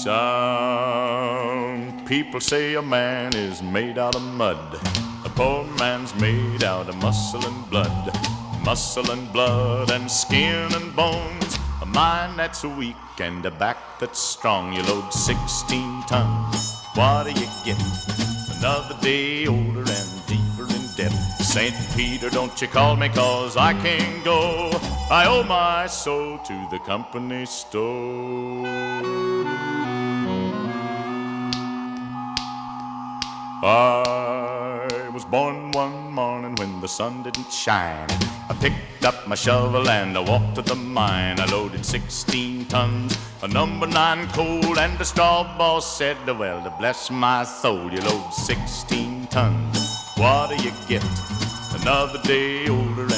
Some people say a man is made out of mud. A poor man's made out of muscle and blood. Muscle and blood and skin and bones. A mind that's weak and a back that's strong. You load 16 tons, what do you get? Another day older and deeper in debt. St. Peter, don't you call me, 'cause I can't go. I owe my soul to the company store. I was born one morning when the sun didn't shine. I picked up my shovel and I walked to the mine. I loaded 16 tons of number 9 coal, and the straw boss said, well, to bless my soul, you load 16 tons, what do you get? Another day older